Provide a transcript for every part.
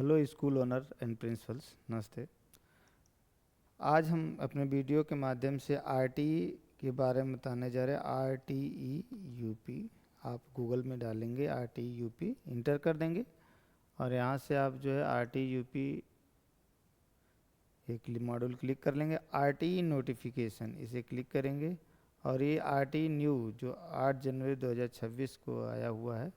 Hello school owner and principles, नमस्ते। आज हम अपने वीडियो के माध्यम से आरटीई के बारे में बताने जा रहे हैं। आरटीई यूपी आप गूगल में डालेंगे, आरटीई यूपी इंटर कर देंगे और यहाँ से आप जो है आरटीई यूपी एक मॉड्यूल क्लिक कर लेंगे। आरटीई नोटिफिकेशन इसे क्लिक करेंगे और ये आरटीई न्यू जो 8 जनवरी 2026 को आया हुआ है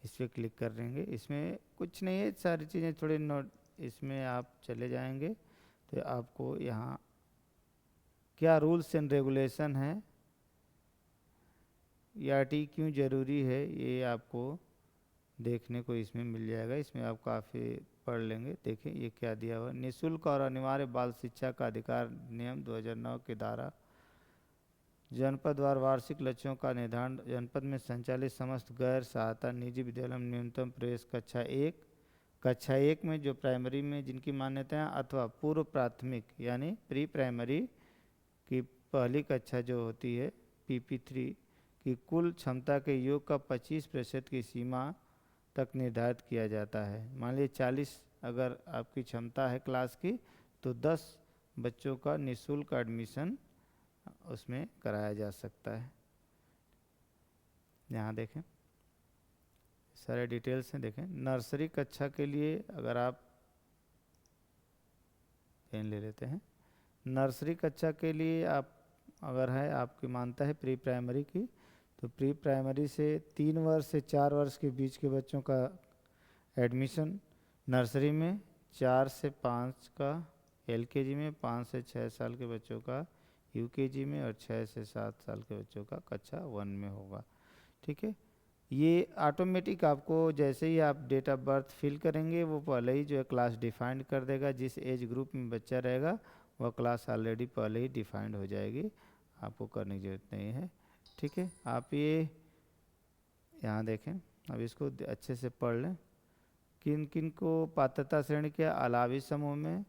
इस पर क्लिक कर देंगे। इसमें कुछ नहीं है, सारी चीज़ें थोड़ी नोट, इसमें आप चले जाएंगे तो आपको यहाँ क्या रूल्स एंड रेगुलेशन है, ये आरटीई क्यों ज़रूरी है, ये आपको देखने को इसमें मिल जाएगा। इसमें आप काफ़ी पढ़ लेंगे। देखें ये क्या दिया हुआ, निःशुल्क और अनिवार्य बाल शिक्षा का अधिकार नियम 2009 के द्वारा जनपदवार वार्षिक लक्ष्यों का निर्धारण। जनपद में संचालित समस्त गैर सहायता निजी विद्यालय में न्यूनतम प्रवेश कक्षा एक में जो प्राइमरी में जिनकी मान्यता है अथवा पूर्व प्राथमिक यानी प्री प्राइमरी की पहली कक्षा जो होती है PP3 की कुल क्षमता के योग का 25% की सीमा तक निर्धारित किया जाता है। मान लीजिए 40 अगर आपकी क्षमता है क्लास की तो 10 बच्चों का निःशुल्क एडमिशन उसमें कराया जा सकता है। यहाँ देखें सारे डिटेल्स हैं। देखें नर्सरी कक्षा के लिए अगर आप पेन ले लेते हैं, नर्सरी कक्षा के लिए आप अगर है आपकी मानता है प्री प्राइमरी की, तो प्री प्राइमरी से 3 वर्ष से 4 वर्ष के बीच के बच्चों का एडमिशन नर्सरी में, 4 से 5 का LKG में, 5 से 6 साल के बच्चों का UKG में और 6 से 7 साल के बच्चों का कक्षा 1 में होगा। ठीक है, ये ऑटोमेटिक आपको जैसे ही आप डेट ऑफ बर्थ फिल करेंगे वो पहले ही जो है क्लास डिफाइंड कर देगा। जिस एज ग्रुप में बच्चा रहेगा वह क्लास ऑलरेडी पहले ही डिफाइंड हो जाएगी, आपको करने की ज़रूरत नहीं है। ठीक है, आप ये यहाँ देखें, अब इसको अच्छे से पढ़ लें। किन किन को पात्रता श्रेणी के अलावी समूह में,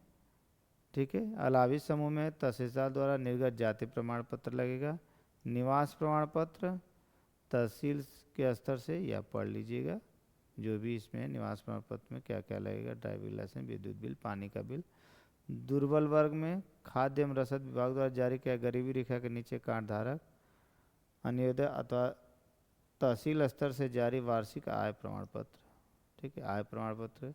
ठीक है, अलावी समूह में तहसीलदार द्वारा निर्गत जाति प्रमाण पत्र लगेगा। निवास प्रमाण पत्र तहसील के स्तर से या पढ़ लीजिएगा जो भी इसमें निवास प्रमाण पत्र में क्या क्या लगेगा, ड्राइविंग लाइसेंस, विद्युत बिल, पानी का बिल। दुर्बल वर्ग में खाद्य एवं रसद विभाग द्वारा जारी किया गरीबी रेखा के नीचे कार्ड धारक, अन्योदय अथवा तहसील स्तर से जारी वार्षिक आय प्रमाण पत्र, ठीक है, आय प्रमाण पत्र।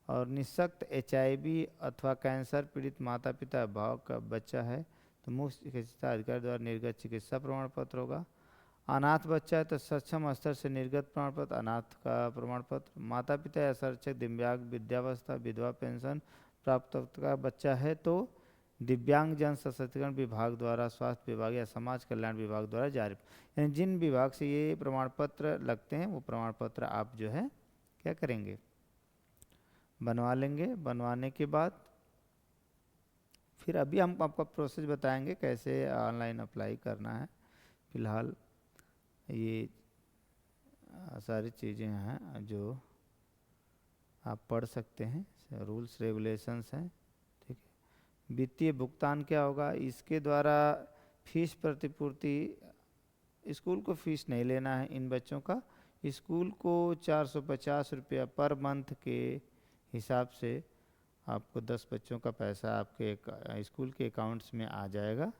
और निःशक्त HIV अथवा कैंसर पीड़ित माता पिता भाव का बच्चा है तो मुफ्त चिकित्सा अधिकारी द्वारा निर्गत चिकित्सा प्रमाण पत्र होगा। अनाथ बच्चा है तो सक्षम स्तर से निर्गत प्रमाण पत्र, अनाथ का प्रमाण पत्र। माता पिता या संरक्षक दिव्यांग, वृद्धावस्था, विधवा पेंशन प्राप्त का बच्चा है तो दिव्यांग जन सशक्तिकरण विभाग द्वारा, स्वास्थ्य विभाग या समाज कल्याण विभाग द्वारा जारी, यानी जिन विभाग से ये प्रमाण पत्र लगते हैं वो प्रमाण पत्र आप जो है क्या करेंगे, बनवा लेंगे। बनवाने के बाद फिर अभी हम आपको प्रोसेस बताएंगे कैसे ऑनलाइन अप्लाई करना है। फिलहाल ये सारी चीज़ें हैं जो आप पढ़ सकते हैं, रूल्स रेगुलेशंस हैं। ठीक है, वित्तीय भुगतान क्या होगा, इसके द्वारा फीस प्रतिपूर्ति, स्कूल को फीस नहीं लेना है इन बच्चों का। स्कूल को 450 रुपया पर मंथ के हिसाब से आपको 10 बच्चों का पैसा आपके स्कूल के अकाउंट्स में आ जाएगा।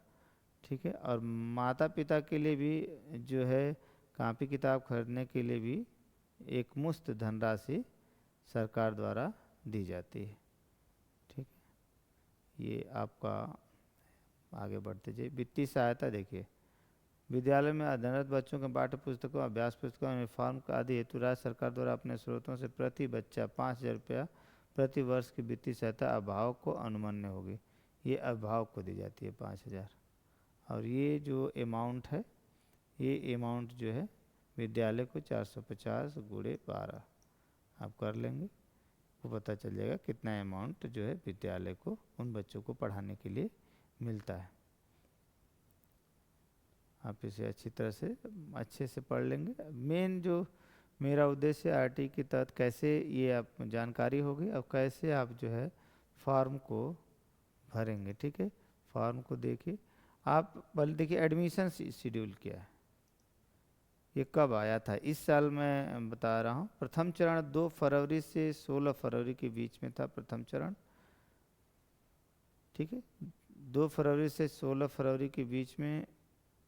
ठीक है, और माता पिता के लिए भी जो है कॉपी किताब खरीदने के लिए भी एक मुफ्त धनराशि सरकार द्वारा दी जाती है। ठीक है, ये आपका आगे बढ़ते जाइए। वित्तीय सहायता देखिए, विद्यालय में अध्ययनरत बच्चों के पाठ्य पुस्तकों, अभ्यास पुस्तकों, यूनिफॉर्म आदि हेतु राज्य सरकार द्वारा अपने स्रोतों से प्रति बच्चा 5,000 रुपया प्रति वर्ष की वित्तीय सहायता अभाव को अनुमन्य होगी। ये अभाव को दी जाती है 5,000। और ये जो अमाउंट है, ये अमाउंट जो है विद्यालय को 450 गुणे 12 आप कर लेंगे, वो पता चल जाएगा कितना अमाउंट जो है विद्यालय को उन बच्चों को पढ़ाने के लिए मिलता है। आप इसे अच्छे से पढ़ लेंगे। मेन जो मेरा उद्देश्य आरटीई के तहत कैसे ये आप जानकारी होगी और कैसे आप जो है फॉर्म को भरेंगे। ठीक है, फॉर्म को देखिए, आप पहले देखिए एडमिशन शेड्यूल क्या है। ये कब आया था? इस साल मैं बता रहा हूँ। प्रथम चरण 2 फरवरी से 16 फरवरी के बीच में था प्रथम चरण, ठीक है। 2 फरवरी से 16 फरवरी के बीच में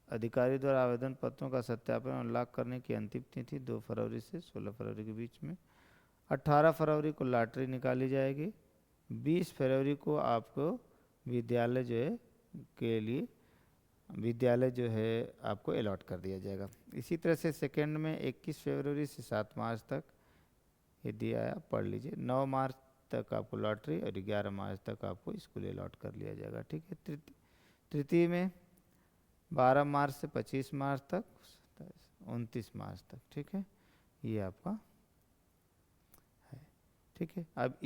अधिकारी द्वारा आवेदन पत्रों का सत्यापन और लॉक करने की अंतिम तिथि 2 फरवरी से 16 फरवरी के बीच में। 18 फरवरी को लॉटरी निकाली जाएगी। 20 फरवरी को आपको विद्यालय जो है के लिए विद्यालय जो है आपको अलॉट कर दिया जाएगा। इसी तरह से सेकेंड में 21 फरवरी से 7 मार्च तक ये दिया है, आप पढ़ लीजिए। 9 मार्च तक आपको लॉटरी और 11 मार्च तक आपको स्कूल अलॉट कर लिया जाएगा, ठीक है। तृतीय में 12 मार्च से 25 मार्च तक, 29 मार्च तक, ठीक है। ये आपका है, ठीक है। अब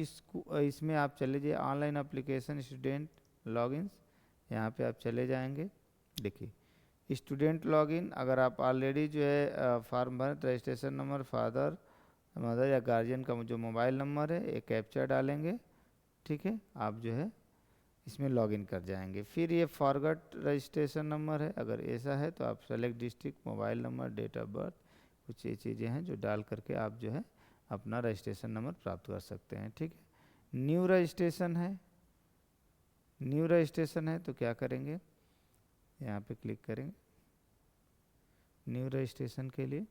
इसमें आप चले जाइए ऑनलाइन एप्लीकेशन स्टूडेंट लॉगिन, यहाँ पे आप चले जाएंगे। देखिए स्टूडेंट लॉगिन, अगर आप ऑलरेडी जो है फॉर्म भरें तो रजिस्ट्रेशन नंबर, फादर मदर या गार्जियन का जो मोबाइल नंबर है, एक कैप्चा डालेंगे, ठीक है। आप जो है इसमें लॉगिन कर जाएंगे। फिर ये फॉरगॉट रजिस्ट्रेशन नंबर है, अगर ऐसा है तो आप select district, mobile number, date of birth, कुछ ये चीज़ें हैं जो डाल करके आप जो है अपना रजिस्ट्रेशन नंबर प्राप्त कर सकते हैं, ठीक है। न्यू रजिस्ट्रेशन है, न्यू रजिस्ट्रेशन है तो क्या करेंगे, यहाँ पे क्लिक करेंगे न्यू रजिस्ट्रेशन के लिए।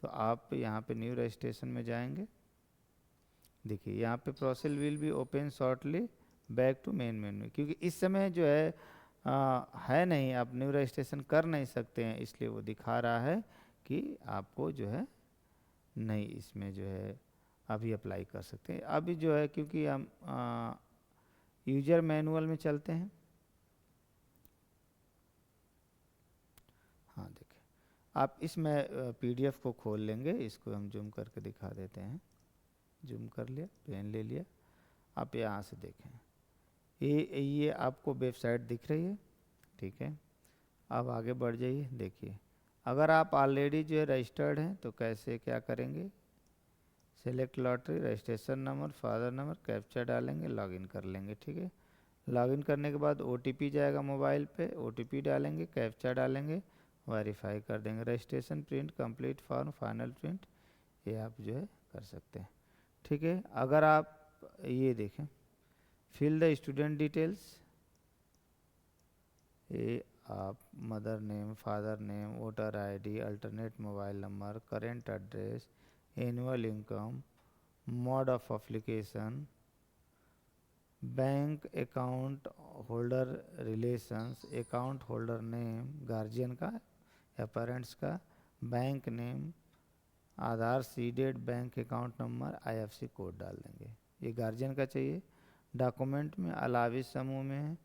तो आप यहाँ पे न्यू रजिस्ट्रेशन में जाएंगे। देखिए यहाँ पे process will be open shortly back to main menu, क्योंकि इस समय जो है नहीं, आप न्यू रजिस्ट्रेशन कर नहीं सकते हैं, इसलिए वो दिखा रहा है कि आपको जो है नहीं, इसमें जो है अभी अप्लाई कर सकते हैं। अभी जो है क्योंकि हम यूजर मैनुअल में चलते हैं। हाँ देखिए, आप इसमें पीडीएफ को खोल लेंगे, इसको हम जूम करके दिखा देते हैं। जूम कर लिया, पेन ले लिया, आप यहाँ से देखें, ये आपको वेबसाइट दिख रही है, ठीक है। अब आगे बढ़ जाइए। देखिए अगर आप ऑलरेडी जो है रजिस्टर्ड हैं तो कैसे क्या करेंगे, select lottery, registration number, father number, captcha डालेंगे, लॉगिन कर लेंगे, ठीक है। लॉगिन करने के बाद ओटीपी जाएगा मोबाइल पे, ओटीपी डालेंगे, कैप्चा डालेंगे, वेरीफाई कर देंगे। Registration print complete form final print, ये आप जो है कर सकते हैं, ठीक है। अगर आप ये देखें फिल द स्टूडेंट डिटेल्स, ये आप mother name, father name, voter ID, alternate mobile number, current address, annual income, mode of application, bank account holder relations, account holder name guardian का या पेरेंट्स का, bank name, Aadhaar seeded bank account number, IFSC code डाल देंगे। ये guardian का चाहिए। Document में अलावी समूह में है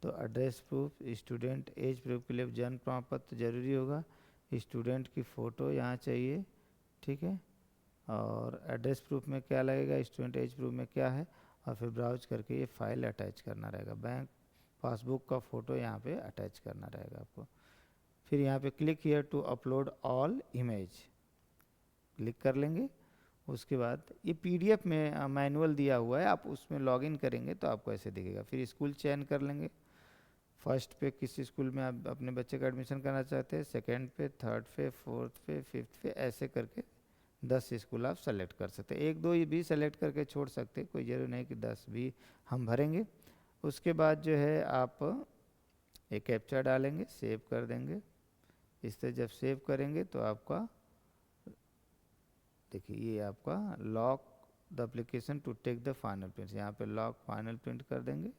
तो address proof, student age proof के लिए जन्म प्रमाण पत्र जरूरी होगा, स्टूडेंट की फ़ोटो यहाँ चाहिए, ठीक है। और एड्रेस प्रूफ में क्या लगेगा, स्टूडेंट एज प्रूफ में क्या है, और फिर ब्राउज करके ये फाइल अटैच करना रहेगा। बैंक पासबुक का फ़ोटो यहाँ पे अटैच करना रहेगा आपको। फिर यहाँ पे click here to upload all image, click कर लेंगे। उसके बाद ये पीडीएफ में मैनुअल दिया हुआ है, आप उसमें लॉगिन करेंगे तो आपको ऐसे दिखेगा। फिर स्कूल चयन कर लेंगे, फर्स्ट पे किस स्कूल में आप अपने बच्चे का एडमिशन करना चाहते हैं, सेकेंड पे, थर्ड पे, फोर्थ पे, फिफ्थ पे, ऐसे करके 10 स्कूल आप सेलेक्ट कर सकते हैं। एक दो ये भी सेलेक्ट करके छोड़ सकते हैं, कोई ज़रूरी नहीं कि 10 भी हम भरेंगे। उसके बाद जो है आप एक कैप्चा डालेंगे, सेव कर देंगे। इस तरह जब सेव करेंगे तो आपका देखिए ये आपका lock the application to take the final print, यहाँ पे लॉक फाइनल प्रिंट कर देंगे।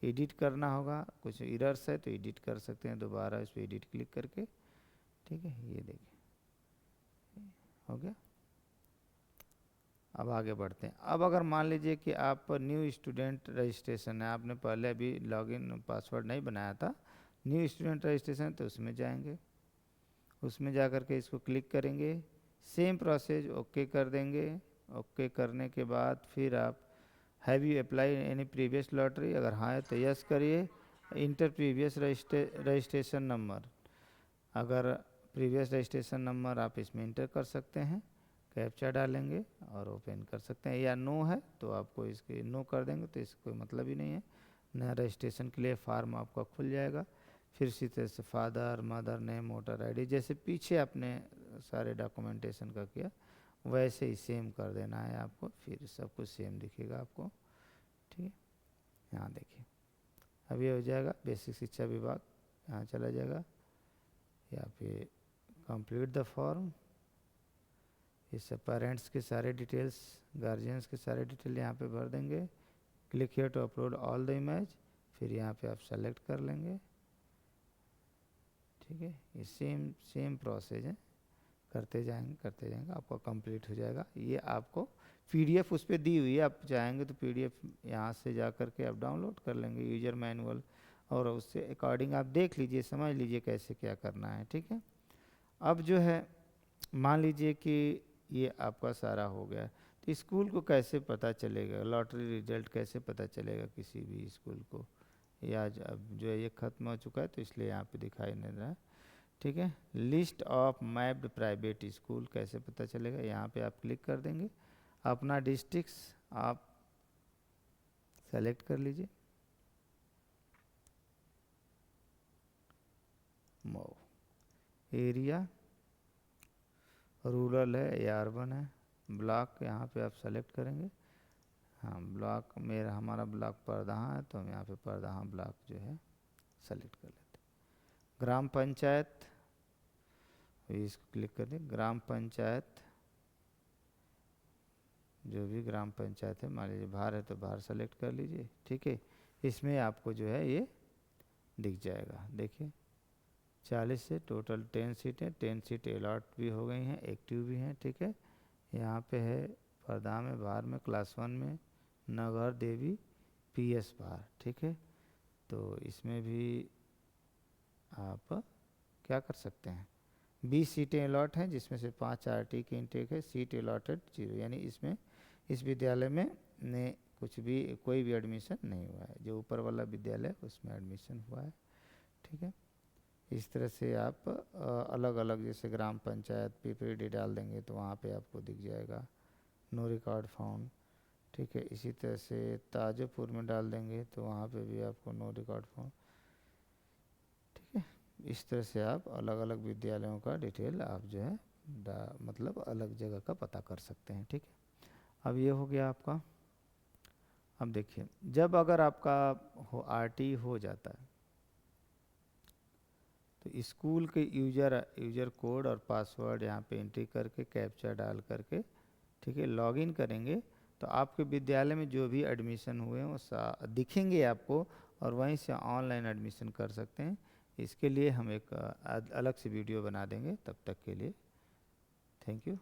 एडिट करना होगा, कुछ एरर्स है तो एडिट कर सकते हैं दोबारा इस पर एडिट क्लिक करके, ठीक है। ये देखिए हो गया। अब आगे बढ़ते हैं। अब अगर मान लीजिए कि आप न्यू स्टूडेंट रजिस्ट्रेशन है, आपने पहले अभी लॉगिन पासवर्ड नहीं बनाया था, न्यू स्टूडेंट रजिस्ट्रेशन, तो उसमें जाएंगे। उसमें जा कर के इसको क्लिक करेंगे, सेम प्रोसेस ओके कर देंगे। ओके करने के बाद फिर आप have you apply any previous lottery, अगर हाँ है तो यस करिए। इंटर प्रीवियस रजिस्ट्रेशन नंबर, अगर प्रीवियस रजिस्ट्रेशन नंबर आप इसमें इंटर कर सकते हैं, कैप्चा डालेंगे और ओपन कर सकते हैं। या नो है तो आपको इसके नो कर देंगे तो इसका कोई मतलब ही नहीं है। नया रजिस्ट्रेशन के लिए फार्म आपका खुल जाएगा। फिर इसी तरह से father mother name voter ID, जैसे पीछे आपने सारे डॉक्यूमेंटेशन का किया, वैसे ही सेम कर देना है आपको, फिर सब कुछ सेम दिखेगा आपको। ठीक है, यहाँ देखिए अब ये हो जाएगा बेसिक शिक्षा विभाग, यहाँ चला जाएगा, यहाँ पे कंप्लीट द फॉर्म, इससे पेरेंट्स के सारे डिटेल्स, गार्जियंस के सारे डिटेल यहाँ पे भर देंगे। Click here to upload all the image, फिर यहाँ पे आप सेलेक्ट कर लेंगे। ठीक है, ये सेम प्रोसेस है, करते जाएंगे आपका कंप्लीट हो जाएगा। ये आपको पीडीएफ उस पर दी हुई है, आप चाहेंगे तो पीडीएफ यहाँ से जा कर के आप डाउनलोड कर लेंगे, यूजर मैनुअल, और उससे अकॉर्डिंग आप देख लीजिए, समझ लीजिए कैसे क्या करना है। ठीक है, अब जो है मान लीजिए कि ये आपका सारा हो गया, तो स्कूल को कैसे पता चलेगा, लॉटरी रिजल्ट कैसे पता चलेगा किसी भी स्कूल को, या अब जो है ये ख़त्म हो चुका है तो इसलिए यहाँ पे दिखाई नहीं रहा है। ठीक है, list of mapped private school कैसे पता चलेगा, यहाँ पे आप क्लिक कर देंगे, अपना डिस्ट्रिक्ट आप सेलेक्ट कर लीजिए, मऊ, एरिया रूरल है या अर्बन है, ब्लॉक यहाँ पे आप सेलेक्ट करेंगे। हाँ, ब्लॉक मेरा हमारा ब्लॉक परदहा है, तो हम यहाँ पे परदहा ब्लॉक जो है सेलेक्ट कर लेते हैं। ग्राम पंचायत, इसको क्लिक कर दें, ग्राम पंचायत जो भी ग्राम पंचायत है, मान लीजिए बाहर है तो बाहर सेलेक्ट कर लीजिए। ठीक है, इसमें आपको जो है ये दिख जाएगा, देखिए 40 से टोटल 10 सीटें, 10 सीटें अलॉट भी हो गई हैं, एक्टिव भी हैं। ठीक है, यहाँ पे है परदा में बाहर में क्लास 1 में नगर देवी पीएस बाहर। ठीक है, तो इसमें भी आप क्या कर सकते हैं, 20 सीटें अलॉट हैं जिसमें से 5 आरटी की इंटेक है, सीट अलॉटेड 0, यानी इसमें इस विद्यालय में ने कुछ भी कोई भी एडमिशन नहीं हुआ है, जो ऊपर वाला विद्यालय उसमें एडमिशन हुआ है। ठीक है, इस तरह से आप अलग अलग जैसे ग्राम पंचायत पीपीडी डाल देंगे तो वहाँ पे आपको दिख जाएगा नो रिकॉर्ड फाउंड। ठीक है, इसी तरह से ताजोपुर में डाल देंगे तो वहाँ पे भी आपको नो रिकॉर्ड फाउंड। ठीक है, इस तरह से आप अलग अलग विद्यालयों का डिटेल आप जो है मतलब अलग जगह का पता कर सकते हैं। ठीक है, अब ये हो गया आपका। अब देखिए जब अगर आपका आरटी हो जाता है तो स्कूल के यूजर कोड और पासवर्ड यहाँ पे एंट्री करके कैप्चा डाल करके, ठीक है, लॉगिन करेंगे तो आपके विद्यालय में जो भी एडमिशन हुए हैं वो दिखेंगे आपको, और वहीं से ऑनलाइन एडमिशन कर सकते हैं। इसके लिए हम एक अलग से वीडियो बना देंगे, तब तक के लिए थैंक यू।